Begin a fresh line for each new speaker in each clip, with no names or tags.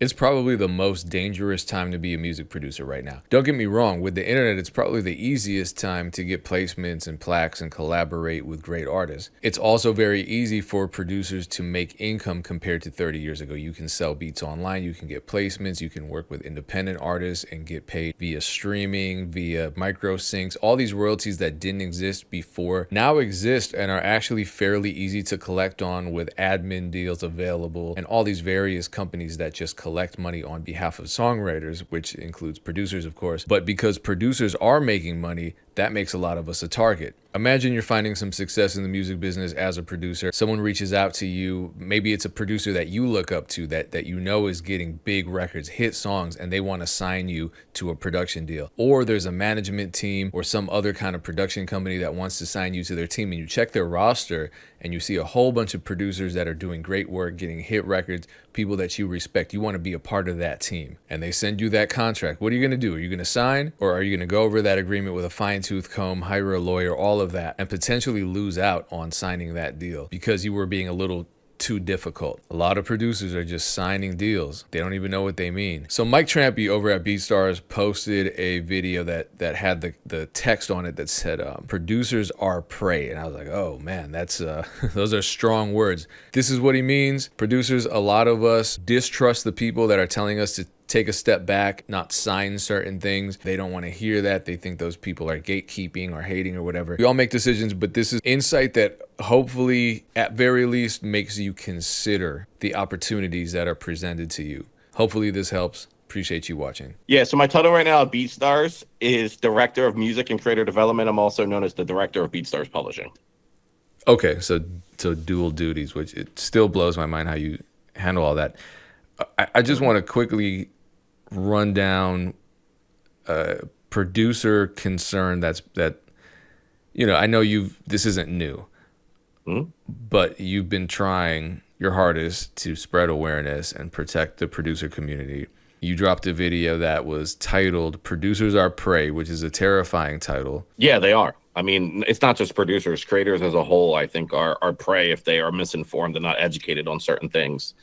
It's probably the most dangerous time to be a music producer right now. Don't get me wrong, with the internet, it's probably the easiest time to get placements and plaques and collaborate with great artists. It's also very easy for producers to make income compared to 30 years ago. You can sell beats online, you can get placements, you can work with independent artists and get paid via streaming, via micro syncs. All these royalties that didn't exist before now exist and are actually fairly easy to collect on with admin deals available and all these various companies that just collect money on behalf of songwriters, which includes producers, of course. But because producers are making money, that makes a lot of us a target. Imagine you're finding some success in the music business as a producer. Someone reaches out to you. Maybe it's a producer that you look up to that you know is getting big records, hit songs, and they want to sign you to a production deal. Or there's a management team or some other kind of production company that wants to sign you to their team, and you check their roster and you see a whole bunch of producers that are doing great work, getting hit records, people that you respect. You want to be a part of that team. And they send you that contract. What are you going to do? Are you going to sign, or are you going to go over that agreement with a fine-tooth comb, hire a lawyer, all of that, and potentially lose out on signing that deal because you were being a little too difficult? A lot of producers are just signing deals. They don't even know what they mean. So Mike Trampy over at BeatStars posted a video that had the text on it that said, producers are prey. And I was like, oh man, that's those are strong words. This is what he means. Producers, a lot of us distrust the people that are telling us to take a step back, not sign certain things. They don't want to hear that. They think those people are gatekeeping or hating or whatever. We all make decisions, but this is insight that hopefully, at very least, makes you consider the opportunities that are presented to you. Hopefully this helps. Appreciate you watching.
Yeah, so my title right now at BeatStars is Director of Music and Creator Development. I'm also known as the Director of BeatStars Publishing.
Okay, so dual duties, which it still blows my mind how you handle all that. I just want to quickly run down producer concern that I know this isn't new, but you've been trying your hardest to spread awareness and protect the producer community. You dropped a video that was titled "Producers Are Prey," which is a terrifying title.
Yeah, they are. I mean, it's not just producers. Creators as a whole, I think, are prey if they are misinformed and not educated on certain things.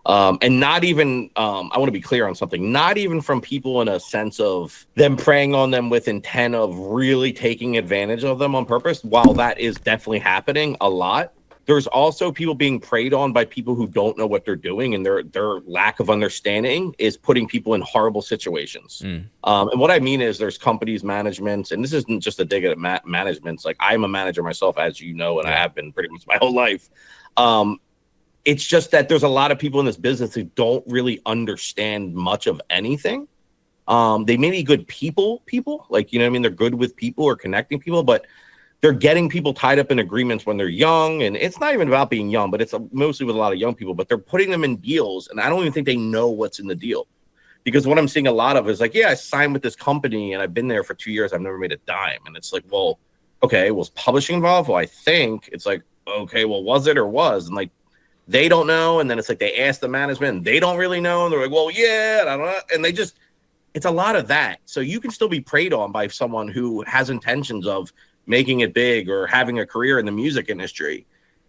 And not even, I want to be clear on something, not even from people in a sense of them preying on them with intent of really taking advantage of them on purpose. While that is definitely happening a lot, there's also people being preyed on by people who don't know what they're doing, and their lack of understanding is putting people in horrible situations. And what I mean is there's companies, managements, and this isn't just a dig at managements. Like, I'm a manager myself, as you know, and I have been pretty much my whole life. It's just that there's a lot of people in this business who don't really understand much of anything. They may be good people, like, you know what I mean? They're good with people or connecting people, but they're getting people tied up in agreements when they're young. And it's not even about being young, but it's mostly with a lot of young people, but they're putting them in deals. And I don't even think they know what's in the deal, because what I'm seeing a lot of is like, yeah, I signed with this company and I've been there for 2 years. I've never made a dime. And it's like, well, okay, was publishing involved? Well, I think. It's like, okay, well, was it or was? And like, they don't know. And then it's like they ask the management and they don't really know. And they're like, well, yeah, I don't know. And they just, it's a lot of that. So you can still be preyed on by someone who has intentions of making it big or having a career in the music industry.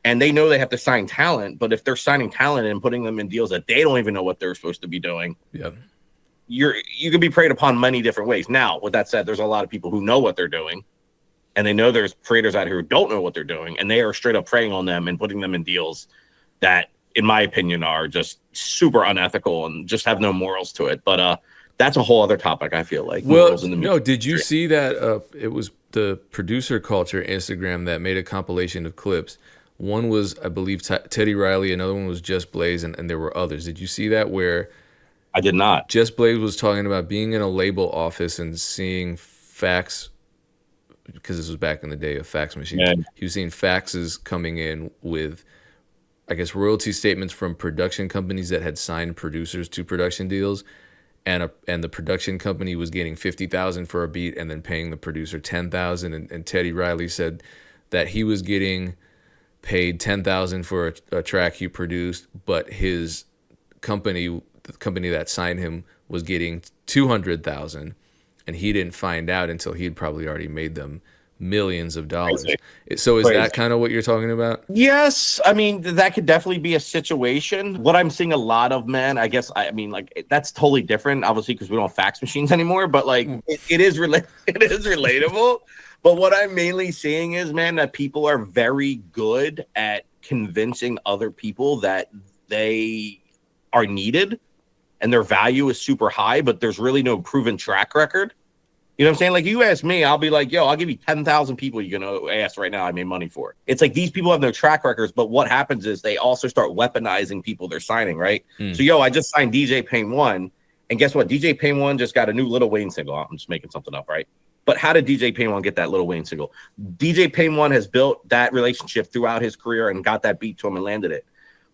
And they know they have to sign talent. But if they're signing talent and putting them in deals that they don't even know what they're supposed to be doing, you can be preyed upon many different ways. Now, with that said, there's a lot of people who know what they're doing. And they know there's creators out here who don't know what they're doing. And they are straight up preying on them and putting them in deals that, in my opinion, are just super unethical and just have no morals to it. But that's a whole other topic, I feel like.
Well, no, did you see that it was the Producer Culture Instagram that made a compilation of clips? One was, I believe, Teddy Riley. Another one was Just Blaze, and there were others. Did you see that, where
I did not?
Just Blaze was talking about being in a label office and seeing fax, because this was back in the day of fax machines. Yeah. He was seeing faxes coming in with, I guess, royalty statements from production companies that had signed producers to production deals, and the production company was getting $50,000 for a beat and then paying the producer $10,000. And Teddy Riley said that he was getting paid $10,000 for a track he produced, but his company, the company that signed him, was getting $200,000, and he didn't find out until he'd probably already made them millions of dollars.
Crazy.
So is
Crazy.
that kind of what you're talking about?
Yes, I mean that could definitely be a situation. What I'm seeing a lot of, man, I guess I mean like that's totally different, obviously, because we don't have fax machines anymore. But like it is it is relatable. But what I'm mainly seeing is, man, that people are very good at convincing other people that they are needed and their value is super high, but there's really no proven track record. You know what I'm saying? Like, you ask me, I'll be like, yo, I'll give you 10,000 people you're going to ask right now I made money for. It's like these people have no track records, but what happens is they also start weaponizing people they're signing, right? So, yo, I just signed DJ Pain 1, and guess what? DJ Pain 1 just got a new Lil Wayne single. I'm just making something up, right? But how did DJ Pain 1 get that Lil Wayne single? DJ Pain 1 has built that relationship throughout his career and got that beat to him and landed it.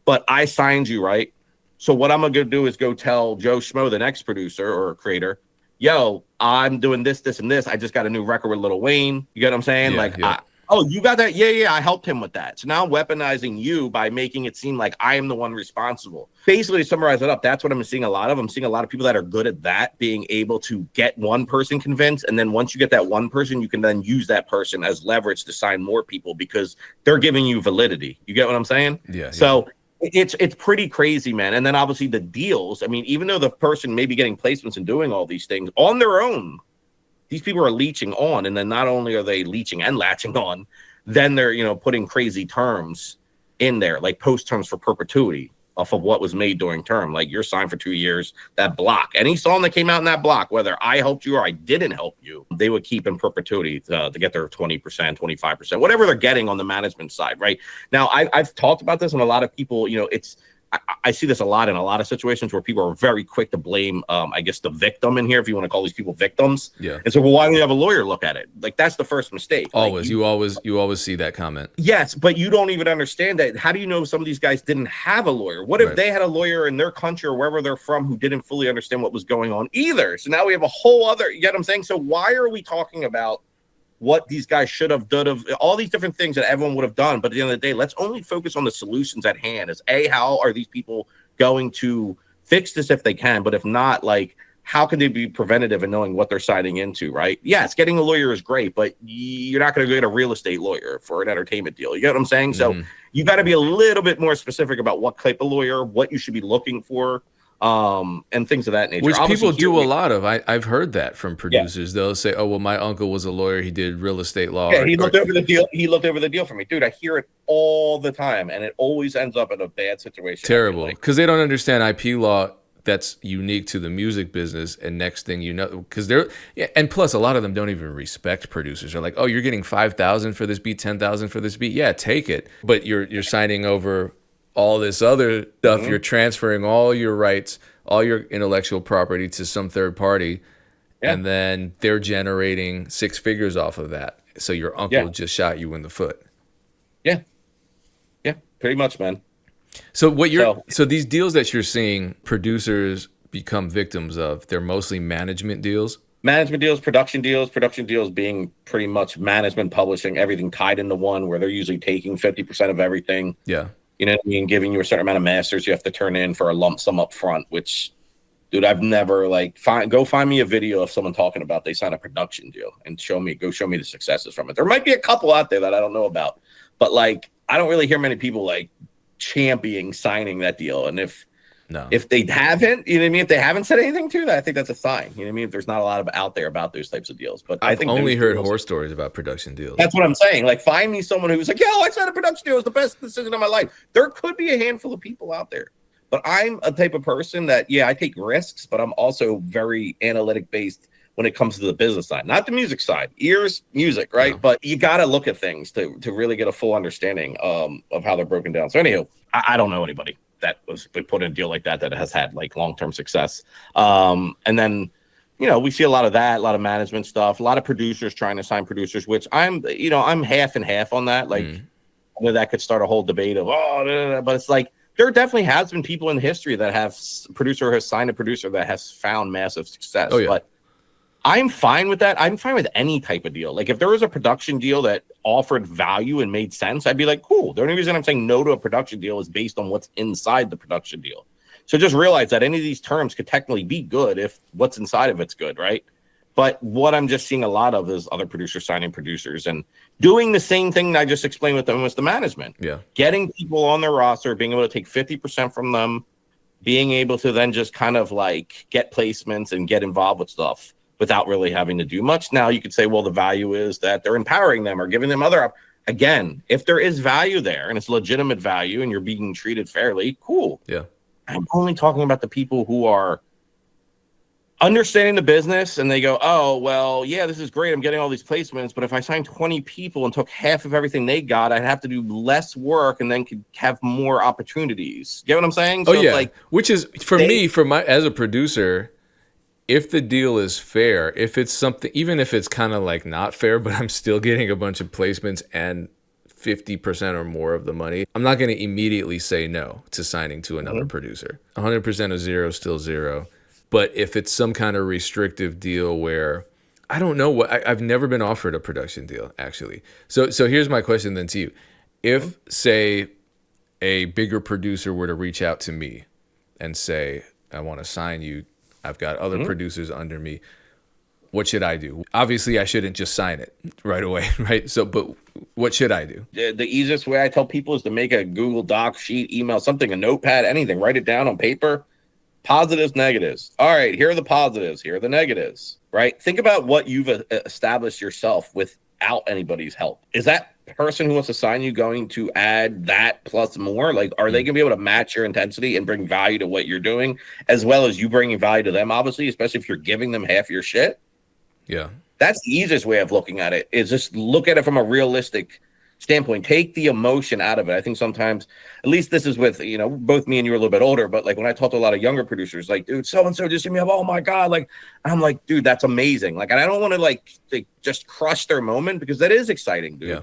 But I signed you, right? So what I'm going to do is go tell Joe Schmo, the next producer or creator, yo, I'm doing this, this, and this. I just got a new record with Lil Wayne. You get what I'm saying?
Yeah.
Oh, you got that? Yeah. I helped him with that. So now I'm weaponizing you by making it seem like I am the one responsible. Basically, to summarize it up, that's what I'm seeing a lot of. I'm seeing a lot of people that are good at that, being able to get one person convinced. And then once you get that one person, you can then use that person as leverage to sign more people because they're giving you validity. You get what I'm saying?
Yeah.
So it's pretty crazy, man. And then obviously the deals. I mean, even though the person may be getting placements and doing all these things on their own, these people are leeching on. And then not only are they leeching and latching on, then they're, putting crazy terms in there, like post terms for perpetuity off of what was made during term. Like, you're signed for 2 years, that block, any song that came out in that block, whether I helped you or I didn't help you, they would keep in perpetuity to get their 20%, 25%, whatever they're getting on the management side. Right now, I've talked about this, and a lot of people, I see this a lot in a lot of situations where people are very quick to blame, I guess, the victim in here, if you want to call these people victims.
Yeah.
And so, well, why don't you have a lawyer look at it? Like, that's the first mistake.
Always.
Like,
you always see that comment.
Yes, but you don't even understand that. How do you know some of these guys didn't have a lawyer? What if they had a lawyer in their country or wherever they're from who didn't fully understand what was going on either? So now we have a whole other, you get what I'm saying? So why are we talking about what these guys should have done, of all these different things that everyone would have done? But at the end of the day, let's only focus on the solutions at hand. Is how are these people going to fix this if they can? But if not, like, how can they be preventative in knowing what they're signing into, right? Yes, getting a lawyer is great, but you're not going to get a real estate lawyer for an entertainment deal. You get what I'm saying? So you got to be a little bit more specific about what type of lawyer, what you should be looking for, and things of that nature.
Which
Obviously,
people do a lot of. I've heard that from producers. They'll say, oh, well, my uncle was a lawyer. He did real estate law.
Yeah, he looked over the deal. He looked over the deal for me. Dude, I hear it all the time, and it always ends up in a bad situation.
Terrible, because they don't understand IP law that's unique to the music business. And next thing you know, because and plus a lot of them don't even respect producers. They're like, oh, you're getting 5,000 for this beat, 10,000 for this beat. Yeah, take it. But you're signing over all this other stuff. You're transferring all your rights, all your intellectual property to some third party, and then they're generating 6 figures off of that. So your uncle just shot you in the foot. Yeah,
pretty much, man.
So so these deals that you're seeing producers become victims of, they're mostly management deals.
Management deals, production deals being pretty much management, publishing, everything tied into one, where they're usually taking 50% of everything.
Yeah.
You know what I mean? Giving you a certain amount of masters you have to turn in for a lump sum up front, which, dude, I've never go find me a video of someone talking about they signed a production deal and show me the successes from it. There might be a couple out there that I don't know about, but like, I don't really hear many people like championing signing that deal. And if they haven't, you know what I mean? If they haven't said anything to that, I think that's a sign. You know what I mean? If there's not a lot of out there about those types of deals, but I think
only heard horror stories about production deals.
That's what I'm saying. Like, find me someone who's like, yo, I signed a production deal. It was the best decision of my life. There could be a handful of people out there, but I'm a type of person that, I take risks, but I'm also very analytic based when it comes to the business side, not the music side. Ears, music, right? Yeah. But you got to look at things to really get a full understanding of how they're broken down. So anyhow, I don't know anybody that was put in a deal like that has had like long-term success. And then, we see a lot of that, a lot of management stuff, a lot of producers trying to sign producers, which I'm half and half on that. Like, that could start a whole debate of, but it's like, there definitely has been people in history that has signed a producer that has found massive success.
Oh, yeah.
But I'm fine with that. I'm fine with any type of deal. Like, if there was a production deal that offered value and made sense, I'd be like, cool. The only reason I'm saying no to a production deal is based on what's inside the production deal. So just realize that any of these terms could technically be good if what's inside of it's good, right? But what I'm just seeing a lot of is other producers signing producers and doing the same thing that I just explained with them with the management.
Yeah.
Getting people on their roster, being able to take 50% from them, being able to then just kind of like get placements and get involved with stuff without really having to do much. Now you could say, well, the value is that they're empowering them or giving them other. Again, if there is value there and it's legitimate value and you're being treated fairly, cool.
Yeah.
I'm only talking about the people who are understanding the business and they go, oh, well, yeah, this is great. I'm getting all these placements. But if I signed 20 people and took half of everything they got, I'd have to do less work and then could have more opportunities. Get what I'm saying?
Oh,
so
yeah.
Like,
which is for me, as a producer, if the deal is fair, if it's something, even if it's kind of like not fair, but I'm still getting a bunch of placements and 50% or more of the money, I'm not going to immediately say no to signing to another producer. 100% of zero is still zero. But if it's some kind of restrictive deal where I don't know I've never been offered a production deal, actually. So here's my question then to you. If, say, a bigger producer were to reach out to me and say, I want to sign you, I've got other producers under me, what should I do? Obviously, I shouldn't just sign it right away, right? So, but what should I do?
The easiest way I tell people is to make a Google Doc sheet, email something, a notepad, anything. Write it down on paper. Positives, negatives. All right, here are the positives. Here are the negatives, right? Think about what you've established yourself without anybody's help. Is that person who wants to sign you going to add that plus more? Like, are they going to be able to match your intensity and bring value to what you're doing, as well as you bringing value to them, obviously, especially if you're giving them half your shit?
Yeah.
That's the easiest way of looking at it, is just look at it from a realistic standpoint. Take the emotion out of it. I think sometimes, at least this is with, both me and you are a little bit older, but like when I talk to a lot of younger producers, like, dude, so-and-so just hit me up. Oh my God. Like, I'm like, dude, that's amazing. Like, and I don't want to like just crush their moment, because that is exciting, dude. Yeah.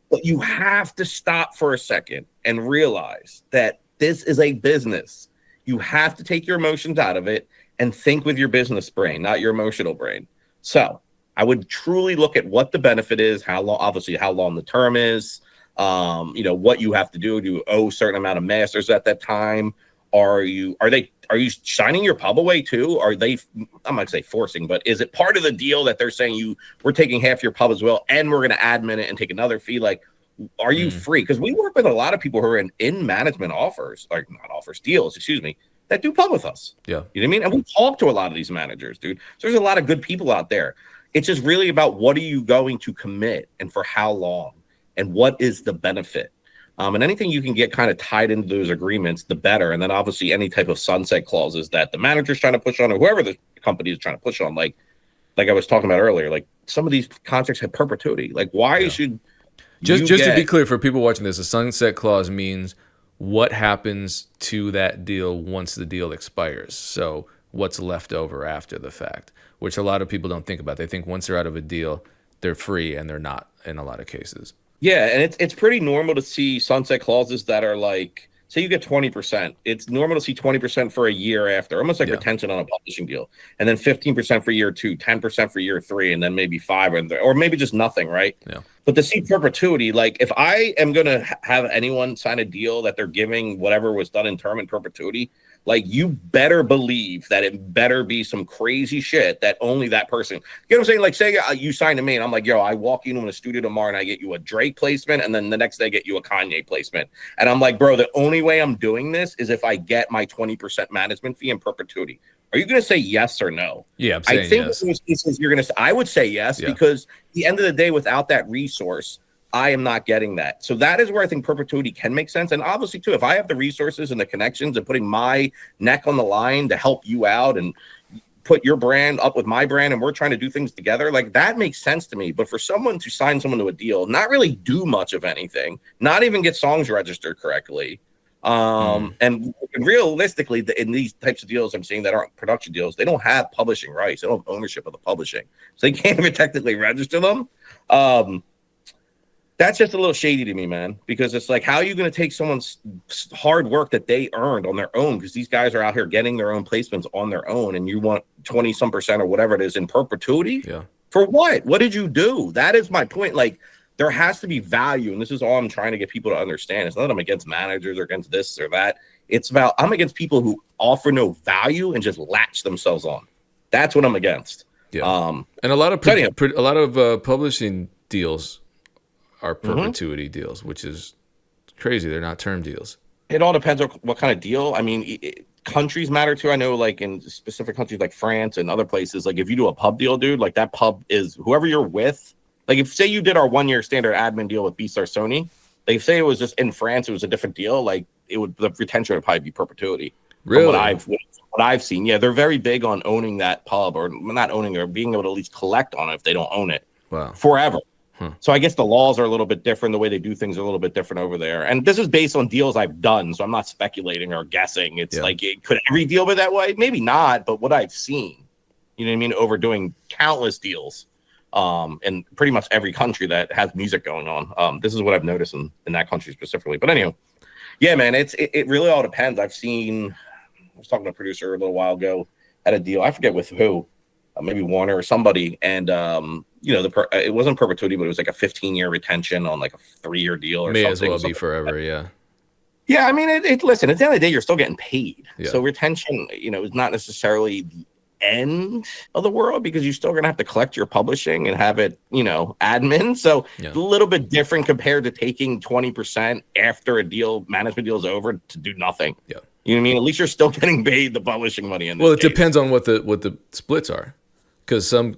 But you have to stop for a second and realize that this is a business. You have to take your emotions out of it and think with your business brain, not your emotional brain. So I would truly look at what the benefit is, how long the term is, what you have to do. Do you owe a certain amount of masters at that time? Are you signing your pub away too? Are they, I'm not say forcing, but is it part of the deal that they're saying we're taking half your pub as well, and we're going to admin it and take another fee? Like, are you free? Because we work with a lot of people who are in management deals, that do pub with us.
Yeah.
You know what I mean? And we talk to a lot of these managers, dude. So there's a lot of good people out there. It's just really about what are you going to commit and for how long and what is the benefit. And anything you can get kind of tied into those agreements, the better. And then obviously any type of sunset clauses that the manager's trying to push on, or whoever the company is trying to push on, like I was talking about earlier, like some of these contracts have perpetuity. Like why should
just to be clear for people watching this, a sunset clause means what happens to that deal once the deal expires. So what's left over after the fact, which a lot of people don't think about. They think once they're out of a deal, they're free, and they're not in a lot of cases.
Yeah, and it's pretty normal to see sunset clauses that are like, say you get 20%. It's normal to see 20% for a year after, almost like retention on a publishing deal. And then 15% for year 2, 10% for year 3, and then maybe 5, or maybe just nothing, right?
Yeah.
But to see perpetuity, like if I am going to have anyone sign a deal that they're giving whatever was done in term in perpetuity, like you better believe that it better be some crazy shit that only that person, you know what I'm saying? Like say you sign to me and I'm like, yo, I walk you into a studio tomorrow and I get you a Drake placement, and then the next day I get you a Kanye placement. And I'm like, bro, the only way I'm doing this is if I get my 20% management fee in perpetuity. Are you going to say yes or no?
Yeah, I'm saying
I think
yes.
in those cases I would say yes, because at the end of the day, without that resource, I am not getting that. So that is where I think perpetuity can make sense. And obviously, too, if I have the resources and the connections and putting my neck on the line to help you out and put your brand up with my brand and we're trying to do things together, like that makes sense to me. But for someone to sign someone to a deal, not really do much of anything, not even get songs registered correctly, and realistically, in these types of deals I'm seeing that aren't production deals, they don't have publishing rights. They don't have ownership of the publishing. So they can't even technically register them. That's just a little shady to me, man, because it's like, how are you going to take someone's hard work that they earned on their own? Because these guys are out here getting their own placements on their own, and you want 20% or whatever it is in perpetuity?
Yeah. For
what? What did you do? That is my point. Like, there has to be value, and this is all I'm trying to get people to understand. It's not that I'm against managers or against this or that. It's about I'm against people who offer no value and just latch themselves on. That's what I'm against.
Yeah. And a lot of publishing deals are perpetuity deals, which is crazy. They're not term deals.
It all depends on what kind of deal. I mean, countries matter too. I know, like in specific countries like France and other places, like if you do a pub deal, dude, like that pub is whoever you're with. Like if say you did our 1 year standard admin deal with BeatStars Sony, like if say it was just in France, it was a different deal. Like the retention would probably be perpetuity.
Really?
From what I've seen, yeah, they're very big on owning that pub, or not owning, or being able to at least collect on it if they don't own it.
Wow.
Forever. So I guess the laws are a little bit different. The way they do things are a little bit different over there. And this is based on deals I've done, so I'm not speculating or guessing. It's like, could every deal be that way? Maybe not, but what I've seen, you know what I mean, over doing countless deals in pretty much every country that has music going on. This is what I've noticed in that country specifically. But anyway, yeah, man, it really all depends. I was talking to a producer a little while ago, had a deal. I forget with who, maybe Warner or somebody, and it wasn't perpetuity, but it was like a 15-year retention on like a 3-year deal or something.
May as well be forever, yeah.
Yeah, I mean, listen, at the end of the day, you're still getting paid.
Yeah.
So retention, is not necessarily the end of the world, because you're still going to have to collect your publishing and have it, admin. So it's a little bit different compared to taking 20% after a management deal is over to do nothing.
Yeah.
You know what I mean? At least you're still getting paid the publishing money in this
Well, it
case.
depends on what the splits are. Because some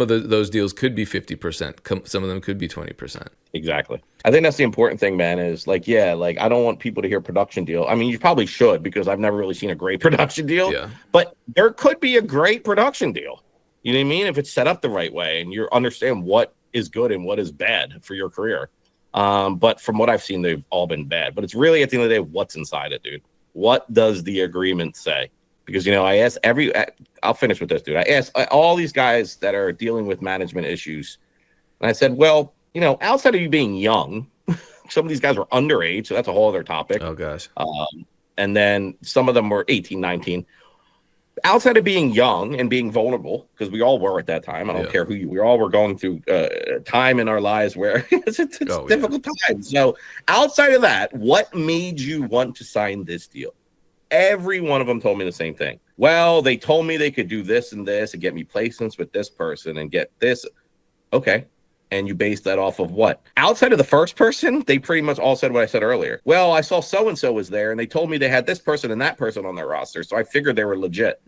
of those deals could be 50%. Some of them could be 20%.
Exactly. I think that's the important thing, man, is like, I don't want people to hear production deal. I mean, you probably should, because I've never really seen a great production deal.
Yeah.
But there could be a great production deal. You know what I mean? If it's set up the right way and you understand what is good and what is bad for your career. But from what I've seen, they've all been bad. But it's really, at the end of the day, what's inside it, dude. What does the agreement say? Because, I asked I'll finish with this, dude. I asked all these guys that are dealing with management issues. And I said, well, outside of you being young, some of these guys were underage. So that's a whole other topic.
Oh, gosh.
And then some of them were 18, 19. Outside of being young and being vulnerable, because we all were at that time. I don't care who we all were going through time in our lives where it's difficult time. So outside of that, what made you want to sign this deal? Every one of them told me the same thing. Well, they told me they could do this and this and get me placements with this person and get this. Okay. And you base that off of what? Outside of the first person, they pretty much all said what I said earlier. Well, I saw so-and-so was there and they told me they had this person and that person on their roster. So I figured they were legit.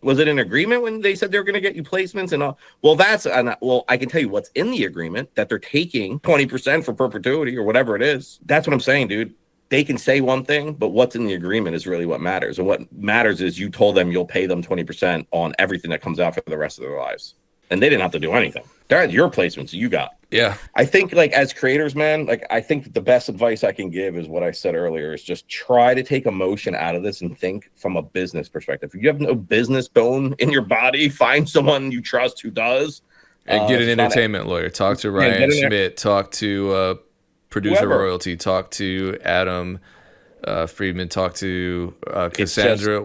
Was it an agreement when they said they were going to get you placements and all? Well, I can tell you what's in the agreement, that they're taking 20% for perpetuity or whatever it is. That's what I'm saying, dude. They can say one thing, but what's in the agreement is really what matters. And what matters is you told them you'll pay them 20% on everything that comes out for the rest of their lives. And they didn't have to do anything. They're your placements you got.
Yeah.
I think, like, as creators, man, like, I think the best advice I can give is what I said earlier, is just try to take emotion out of this and think from a business perspective. If you have no business bone in your body, find someone you trust who does.
And get an entertainment lawyer. Talk to Ryan Schmidt. Talk to Producer
whoever.
Royalty. Talk to Adam Friedman. Talk to Cassandra.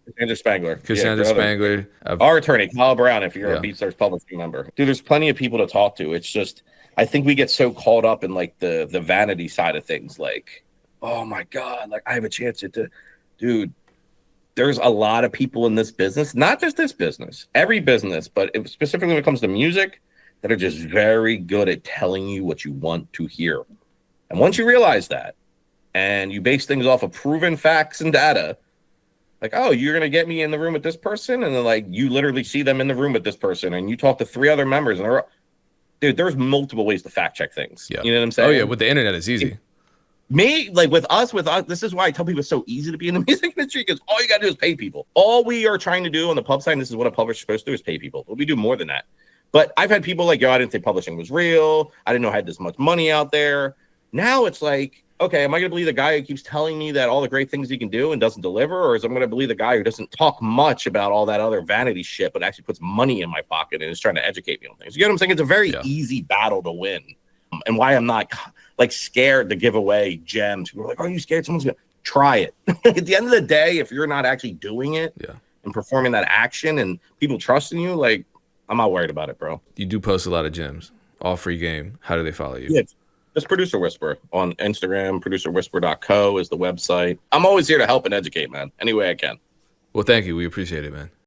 Cassandra Spangler.
Cassandra Spangler.
Our attorney, Kyle Brown, if you're a BeatStars publishing member. Dude, there's plenty of people to talk to. It's just, I think we get so caught up in like the vanity side of things. Like, oh my God, like I have a chance to, dude, there's a lot of people in this business, not just this business, every business, but specifically when it comes to music, that are just very good at telling you what you want to hear. And once you realize that, and you base things off of proven facts and data, like, oh, you're going to get me in the room with this person? And then, like, you literally see them in the room with this person, and you talk to 3 other members, and dude, there's multiple ways to fact check things.
Yeah.
You know what I'm saying?
Oh, yeah, with the internet, it's easy.
With us, this is why I tell people it's so easy to be in the music industry, because all you got to do is pay people. All we are trying to do on the pub side, and this is what a publisher's supposed to do, is pay people. But we do more than that. But I've had people like, yo, I didn't think publishing was real. I didn't know I had this much money out there. Now it's like, okay, am I going to believe the guy who keeps telling me that all the great things he can do and doesn't deliver? Or is I'm going to believe the guy who doesn't talk much about all that other vanity shit, but actually puts money in my pocket and is trying to educate me on things? You get what I'm saying? It's a very easy battle to win. And why I'm not like scared to give away gems. People are like, are you scared someone's going to try it? At the end of the day, if you're not actually doing it and performing that action and people trusting you, like, I'm not worried about it, bro.
You do post a lot of gems. All free game. How do they follow you?
Yeah. Just Producer Whisper on Instagram. ProducerWhisper.co is the website. I'm always here to help and educate, man. Any way I can.
Well, thank you. We appreciate it, man.